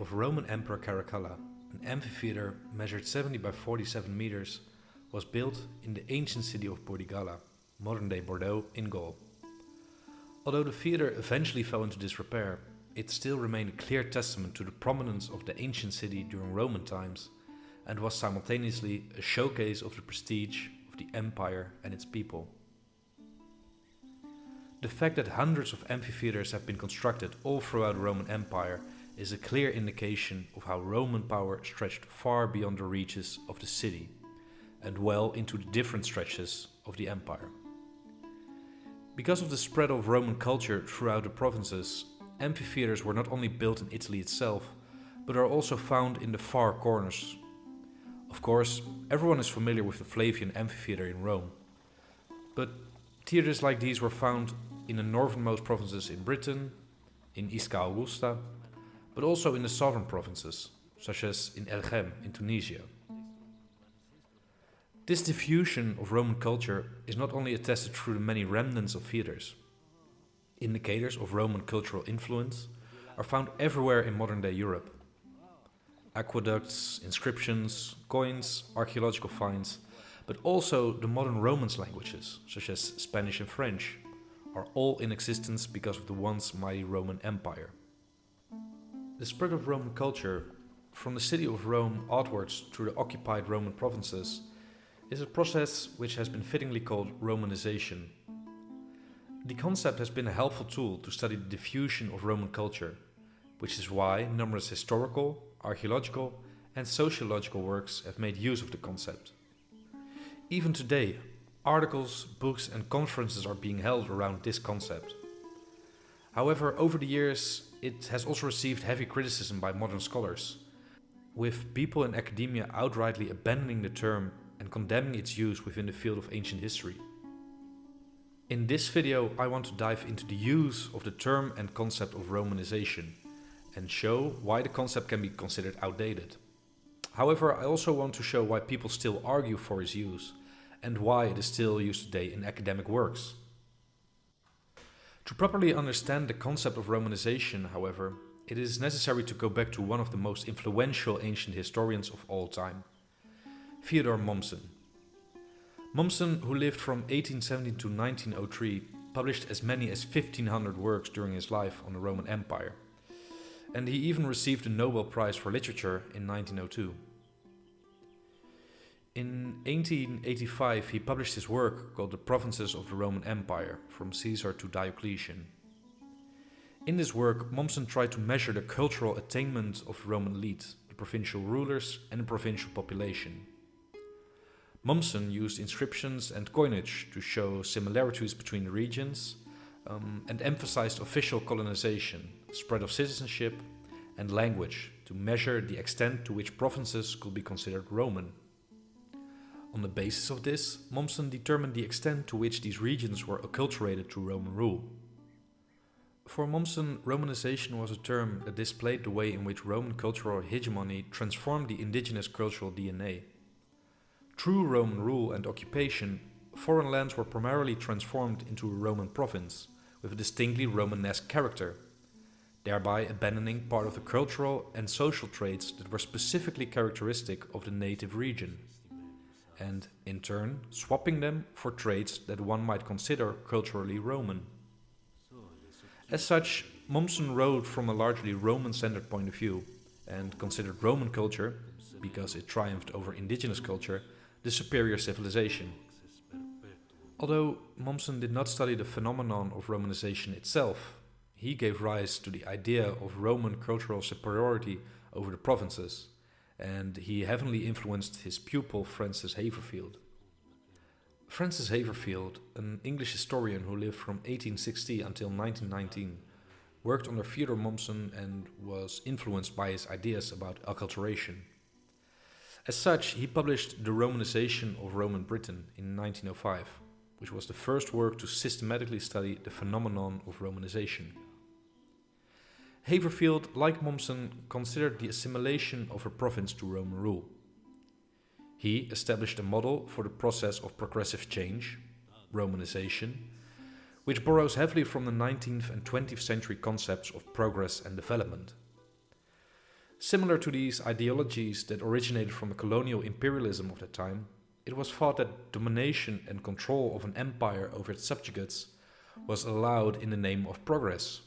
of Roman Emperor Caracalla, an amphitheater measured 70 by 47 meters, was built in the ancient city of Bordigala, modern-day Bordeaux, in Gaul. Although the theater eventually fell into disrepair, it still remained a clear testament to the prominence of the ancient city during Roman times, and was simultaneously a showcase of the prestige of the empire and its people. The fact that hundreds of amphitheaters have been constructed all throughout the Roman Empire is a clear indication of how Roman power stretched far beyond the reaches of the city, and well into the different stretches of the empire. Because of the spread of Roman culture throughout the provinces, amphitheaters were not only built in Italy itself, but are also found in the far corners. Of course, everyone is familiar with the Flavian amphitheater in Rome, but theaters like these were found in the northernmost provinces in Britain, in Isca Augusta, but also in the southern provinces, such as in El Ghem in Tunisia. This diffusion of Roman culture is not only attested through the many remnants of theatres. Indicators of Roman cultural influence are found everywhere in modern-day Europe. Aqueducts, inscriptions, coins, archaeological finds, but also the modern Romance languages, such as Spanish and French, are all in existence because of the once mighty Roman Empire. The spread of Roman culture from the city of Rome outwards through the occupied Roman provinces is a process which has been fittingly called Romanization. The concept has been a helpful tool to study the diffusion of Roman culture, which is why numerous historical, archaeological, and sociological works have made use of the concept. Even today, articles, books, and conferences are being held around this concept. However, over the years, it has also received heavy criticism by modern scholars, with people in academia outrightly abandoning the term and condemning its use within the field of ancient history. In this video, I want to dive into the use of the term and concept of Romanization, and show why the concept can be considered outdated. However, I also want to show why people still argue for its use, and why it is still used today in academic works. To properly understand the concept of Romanization, however, it is necessary to go back to one of the most influential ancient historians of all time, Theodore Mommsen. Mommsen, who lived from 1817 to 1903, published as many as 1,500 works during his life on the Roman Empire, and he even received the Nobel Prize for Literature in 1902. In 1885 he published his work called The Provinces of the Roman Empire, from Caesar to Diocletian. In this work, Mommsen tried to measure the cultural attainment of the Roman elite, the provincial rulers and the provincial population. Mommsen used inscriptions and coinage to show similarities between the regions and emphasized official colonization, spread of citizenship and language to measure the extent to which provinces could be considered Roman. On the basis of this, Mommsen determined the extent to which these regions were acculturated to Roman rule. For Mommsen, Romanization was a term that displayed the way in which Roman cultural hegemony transformed the indigenous cultural DNA. Through Roman rule and occupation, foreign lands were primarily transformed into a Roman province with a distinctly Romanesque character, thereby abandoning part of the cultural and social traits that were specifically characteristic of the native region, and, in turn, swapping them for traits that one might consider culturally Roman. As such, Mommsen wrote from a largely Roman-centered point of view, and considered Roman culture, because it triumphed over indigenous culture, the superior civilization. Although Mommsen did not study the phenomenon of Romanization itself, he gave rise to the idea of Roman cultural superiority over the provinces, and he heavily influenced his pupil Francis Haverfield. Francis Haverfield, an English historian who lived from 1860 until 1919, worked under Theodore Mommsen and was influenced by his ideas about acculturation. As such, he published The Romanization of Roman Britain in 1905, which was the first work to systematically study the phenomenon of Romanization. Haverfield, like Mommsen, considered the assimilation of a province to Roman rule. He established a model for the process of progressive change, Romanization, which borrows heavily from the 19th and 20th century concepts of progress and development. Similar to these ideologies that originated from the colonial imperialism of that time, it was thought that domination and control of an empire over its subjugates was allowed in the name of progress,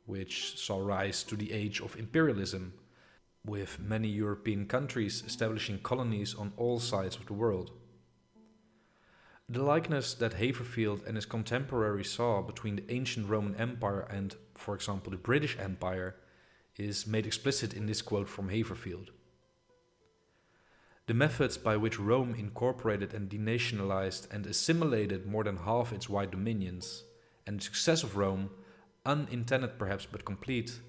which saw rise to the age of imperialism, with many European countries establishing colonies on all sides of the world. The likeness that Haverfield and his contemporaries saw between the ancient Roman Empire and, for example, the British Empire is made explicit in this quote from Haverfield. The methods by which Rome incorporated and denationalized and assimilated more than half its wide dominions, and the success of Rome, unintended perhaps but complete,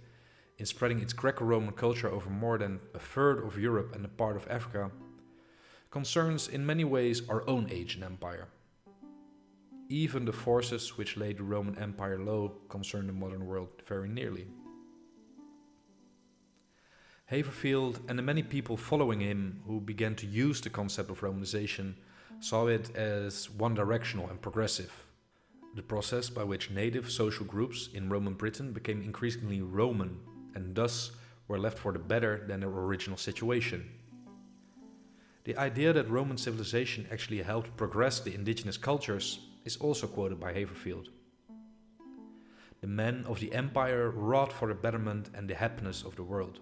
in spreading its Greco-Roman culture over more than a third of Europe and a part of Africa, concerns in many ways our own age and empire. Even the forces which laid the Roman Empire low concern the modern world very nearly. Haverfield and the many people following him who began to use the concept of Romanization saw it as one-directional and progressive, the process by which native social groups in Roman Britain became increasingly Roman and thus were left for the better than their original situation. The idea that Roman civilization actually helped progress the indigenous cultures is also quoted by Haverfield. The men of the empire wrought for the betterment and the happiness of the world.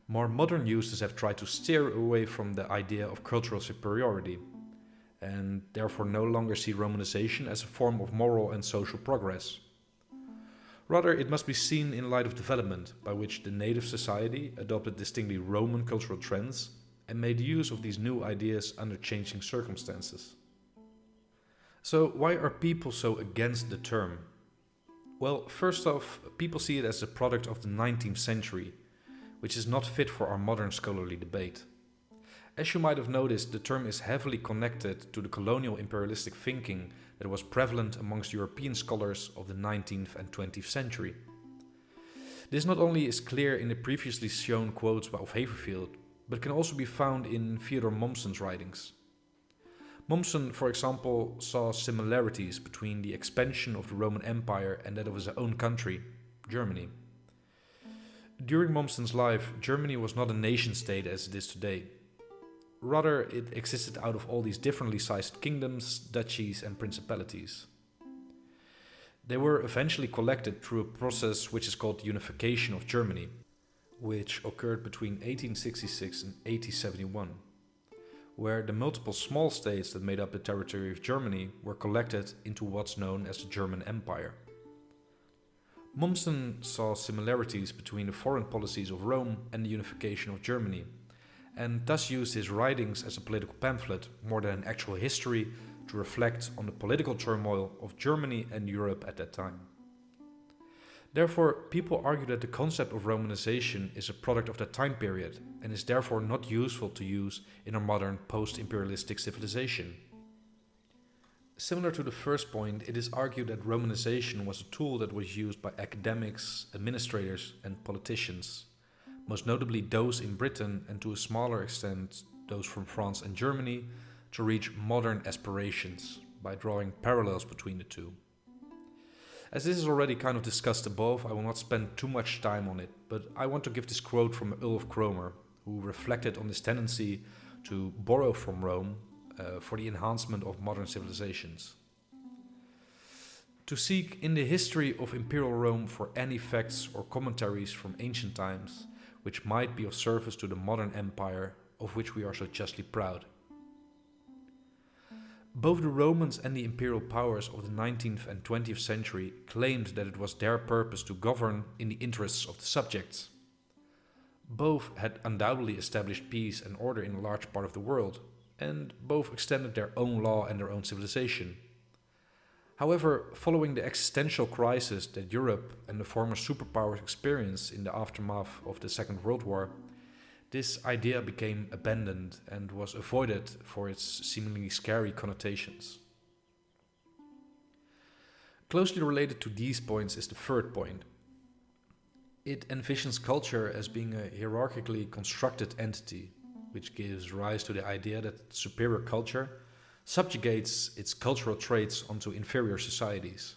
More modern users have tried to steer away from the idea of cultural superiority, and therefore no longer see Romanization as a form of moral and social progress. Rather, it must be seen in light of development, by which the native society adopted distinctly Roman cultural trends and made use of these new ideas under changing circumstances. So, why are people so against the term? Well, first off, people see it as a product of the 19th century, which is not fit for our modern scholarly debate. As you might have noticed, the term is heavily connected to the colonial imperialistic thinking that was prevalent amongst European scholars of the 19th and 20th century. This not only is clear in the previously shown quotes of Haverfield, but can also be found in Theodor Mommsen's writings. Mommsen, for example, saw similarities between the expansion of the Roman Empire and that of his own country, Germany. During Mommsen's life, Germany was not a nation-state as it is today. Rather, it existed out of all these differently sized kingdoms, duchies, and principalities. They were eventually collected through a process which is called the unification of Germany, which occurred between 1866 and 1871, where the multiple small states that made up the territory of Germany were collected into what's known as the German Empire. Mommsen saw similarities between the foreign policies of Rome and the unification of Germany, and thus used his writings as a political pamphlet more than an actual history to reflect on the political turmoil of Germany and Europe at that time. Therefore, people argue that the concept of Romanization is a product of that time period and is therefore not useful to use in our modern post-imperialistic civilization. Similar to the first point, it is argued that Romanization was a tool that was used by academics, administrators, and politicians, most notably those in Britain and to a smaller extent those from France and Germany, to reach modern aspirations by drawing parallels between the two. As this is already kind of discussed above, I will not spend too much time on it, but I want to give this quote from Ulf Kromer, who reflected on this tendency to borrow from Rome for the enhancement of modern civilizations. To seek in the history of Imperial Rome for any facts or commentaries from ancient times which might be of service to the modern empire of which we are so justly proud. Both the Romans and the imperial powers of the 19th and 20th century claimed that it was their purpose to govern in the interests of the subjects. Both had undoubtedly established peace and order in a large part of the world, and both extended their own law and their own civilization. However, following the existential crisis that Europe and the former superpowers experienced in the aftermath of the Second World War, this idea became abandoned and was avoided for its seemingly scary connotations. Closely related to these points is the third point. It envisions culture as being a hierarchically constructed entity, which gives rise to the idea that superior culture subjugates its cultural traits onto inferior societies.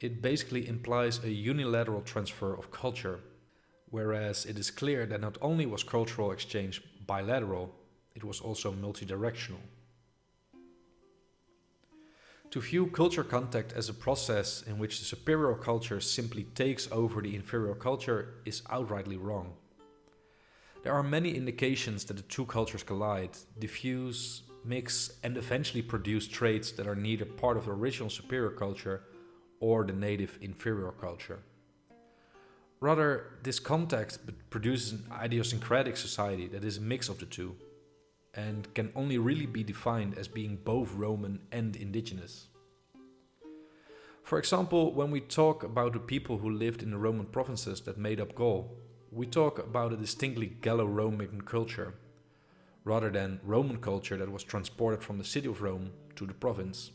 it basically implies a unilateral transfer of culture, whereas it is clear that not only was cultural exchange bilateral, it was also multidirectional. To view culture contact as a process in which the superior culture simply takes over the inferior culture is outrightly wrong. There are many indications that the two cultures collide, diffuse, mix, and eventually produce traits that are neither part of the original superior culture or the native inferior culture. Rather, this contact produces an idiosyncratic society that is a mix of the two, and can only really be defined as being both Roman and indigenous. For example, when we talk about the people who lived in the Roman provinces that made up Gaul, we talk about a distinctly Gallo-Roman culture, rather than Roman culture that was transported from the city of Rome to the province.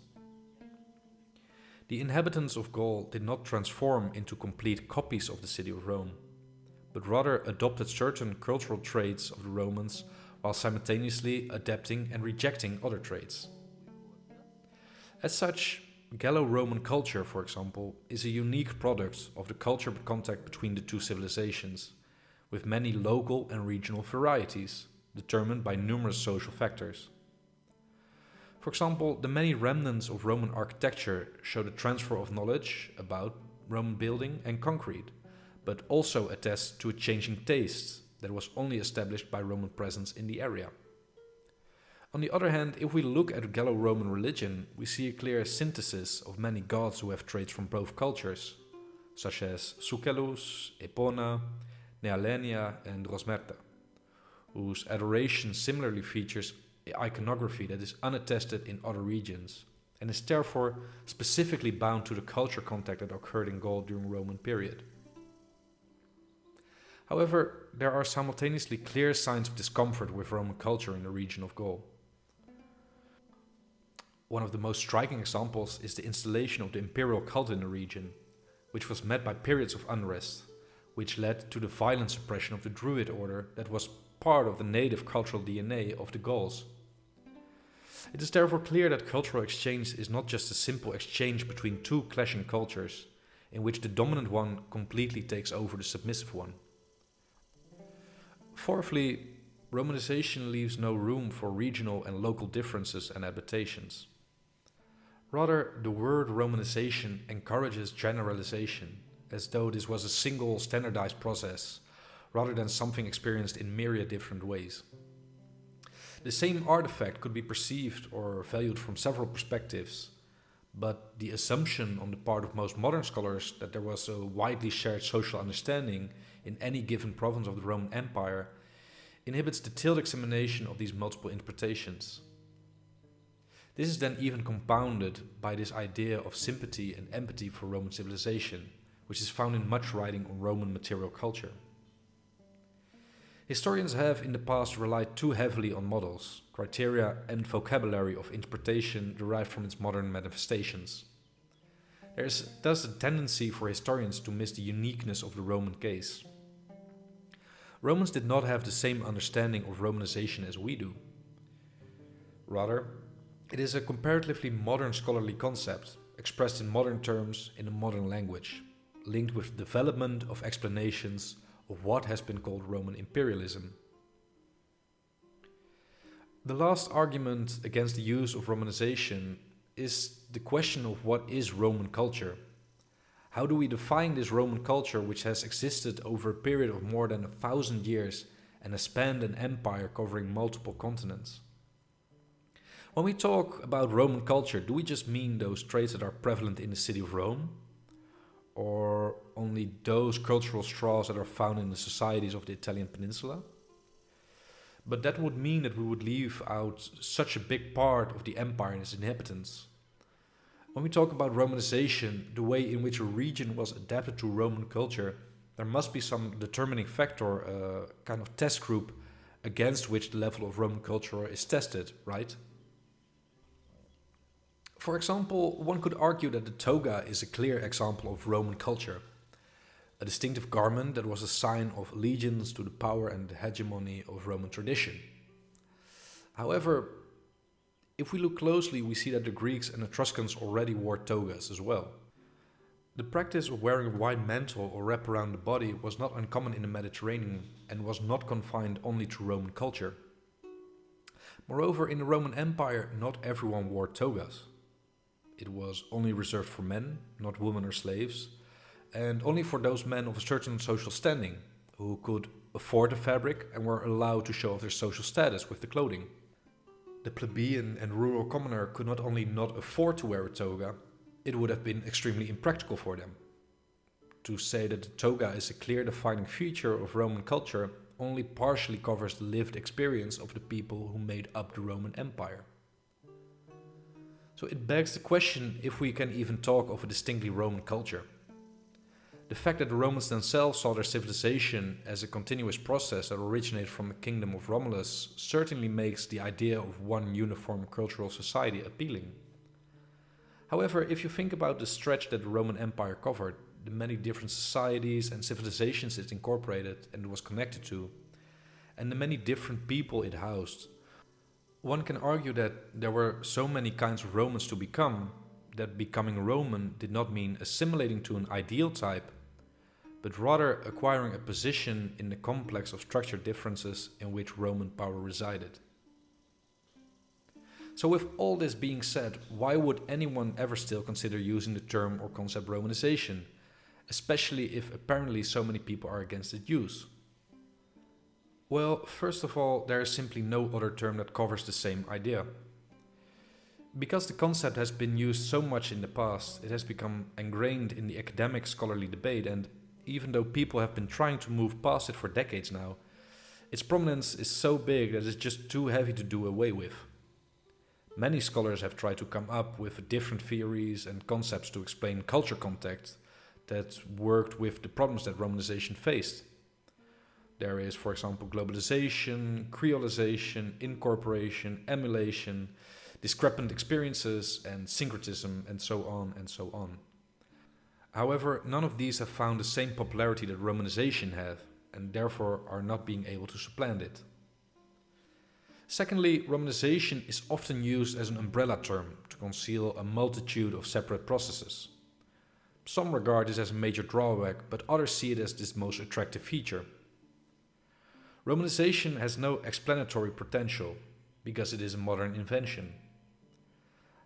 The inhabitants of Gaul did not transform into complete copies of the city of Rome, but rather adopted certain cultural traits of the Romans while simultaneously adapting and rejecting other traits. As such, Gallo-Roman culture, for example, is a unique product of the cultural contact between the two civilizations, with many local and regional varieties, determined by numerous social factors. For example, the many remnants of Roman architecture show the transfer of knowledge about Roman building and concrete, but also attest to a changing taste that was only established by Roman presence in the area. On the other hand, if we look at Gallo-Roman religion, we see a clear synthesis of many gods who have traits from both cultures, such as Sucellus, Epona, Nealenia, and Rosmerta, whose adoration similarly features iconography that is unattested in other regions, and is therefore specifically bound to the culture contact that occurred in Gaul during the Roman period. However, there are simultaneously clear signs of discomfort with Roman culture in the region of Gaul. One of the most striking examples is the installation of the imperial cult in the region, which was met by periods of unrest, which led to the violent suppression of the Druid order that was part of the native cultural DNA of the Gauls. It is therefore clear that cultural exchange is not just a simple exchange between two clashing cultures, in which the dominant one completely takes over the submissive one. Fourthly, Romanization leaves no room for regional and local differences and adaptations. Rather, the word Romanization encourages generalization, as though this was a single standardized process, rather than something experienced in myriad different ways. The same artifact could be perceived or valued from several perspectives, but the assumption on the part of most modern scholars that there was a widely shared social understanding in any given province of the Roman Empire inhibits detailed examination of these multiple interpretations. This is then even compounded by this idea of sympathy and empathy for Roman civilization, which is found in much writing on Roman material culture. Historians have in the past relied too heavily on models, criteria, and vocabulary of interpretation derived from its modern manifestations. There is thus a tendency for historians to miss the uniqueness of the Roman case. Romans did not have the same understanding of Romanization as we do. Rather, it is a comparatively modern scholarly concept, expressed in modern terms in a modern language, linked with the development of explanations of what has been called Roman imperialism. The last argument against the use of Romanization is the question of what is Roman culture. How do we define this Roman culture which has existed over a period of more than 1,000 years and has spanned an empire covering multiple continents? When we talk about Roman culture, do we just mean those traits that are prevalent in the city of Rome? Or only those cultural straws that are found in the societies of the Italian peninsula? But that would mean that we would leave out such a big part of the empire and its inhabitants. When we talk about Romanization, the way in which a region was adapted to Roman culture, there must be some determining factor, a kind of test group against which the level of Roman culture is tested, right? For example, one could argue that the toga is a clear example of Roman culture, a distinctive garment that was a sign of allegiance to the power and the hegemony of Roman tradition. However, if we look closely, we see that the Greeks and Etruscans already wore togas as well. The practice of wearing a white mantle or wrap around the body was not uncommon in the Mediterranean and was not confined only to Roman culture. Moreover, in the Roman Empire, not everyone wore togas. It was only reserved for men, not women or slaves, and only for those men of a certain social standing, who could afford the fabric and were allowed to show off their social status with the clothing. The plebeian and rural commoner could not only not afford to wear a toga, it would have been extremely impractical for them. To say that the toga is a clear defining feature of Roman culture only partially covers the lived experience of the people who made up the Roman Empire. So it begs the question if we can even talk of a distinctly Roman culture. The fact that the Romans themselves saw their civilization as a continuous process that originated from the kingdom of Romulus certainly makes the idea of one uniform cultural society appealing. However, if you think about the stretch that the Roman Empire covered, the many different societies and civilizations it incorporated and was connected to, and the many different people it housed, one can argue that there were so many kinds of Romans to become, that becoming Roman did not mean assimilating to an ideal type, but rather acquiring a position in the complex of structured differences in which Roman power resided. So with all this being said, why would anyone ever still consider using the term or concept Romanization, especially if apparently so many people are against its use? Well, first of all, there is simply no other term that covers the same idea. Because the concept has been used so much in the past, it has become ingrained in the academic scholarly debate, and even though people have been trying to move past it for decades now, its prominence is so big that it's just too heavy to do away with. Many scholars have tried to come up with different theories and concepts to explain culture context that worked with the problems that Romanization faced. There is, for example, globalization, creolization, incorporation, emulation, discrepant experiences, and syncretism, and so on and so on. However, none of these have found the same popularity that Romanization have, and therefore are not being able to supplant it. Secondly, Romanization is often used as an umbrella term to conceal a multitude of separate processes. Some regard this as a major drawback, but others see it as this most attractive feature. Romanization has no explanatory potential, because it is a modern invention.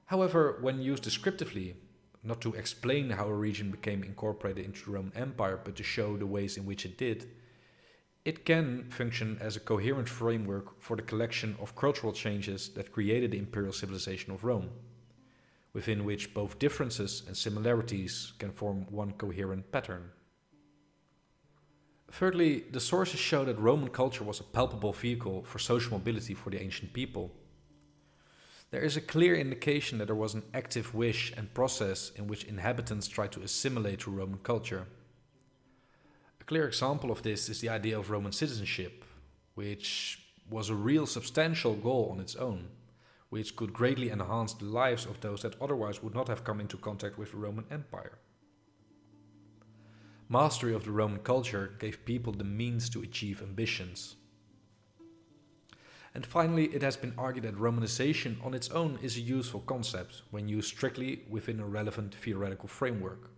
However, when used descriptively, not to explain how a region became incorporated into the Roman Empire, but to show the ways in which it did, it can function as a coherent framework for the collection of cultural changes that created the imperial civilization of Rome, within which both differences and similarities can form one coherent pattern. Thirdly, the sources show that Roman culture was a palpable vehicle for social mobility for the ancient people. There is a clear indication that there was an active wish and process in which inhabitants tried to assimilate to Roman culture. A clear example of this is the idea of Roman citizenship, which was a real substantial goal on its own, which could greatly enhance the lives of those that otherwise would not have come into contact with the Roman Empire. Mastery of the Roman culture gave people the means to achieve ambitions. And finally, it has been argued that Romanization on its own is a useful concept when used strictly within a relevant theoretical framework.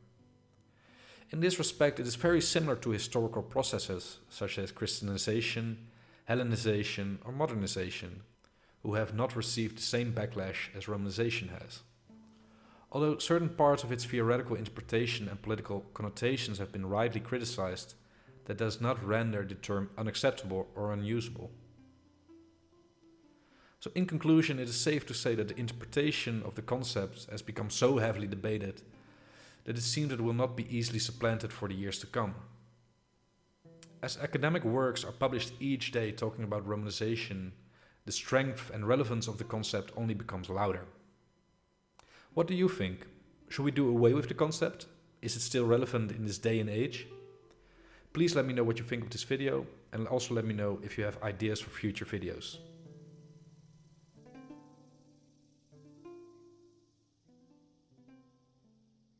In this respect, it is very similar to historical processes such as Christianization, Hellenization, or modernization, who have not received the same backlash as Romanization has. Although certain parts of its theoretical interpretation and political connotations have been rightly criticized, that does not render the term unacceptable or unusable. So in conclusion, it is safe to say that the interpretation of the concept has become so heavily debated that it seems it will not be easily supplanted for the years to come. As academic works are published each day talking about Romanization, the strength and relevance of the concept only becomes louder. What do you think? Should we do away with the concept? Is it still relevant in this day and age? Please let me know what you think of this video, and also let me know if you have ideas for future videos.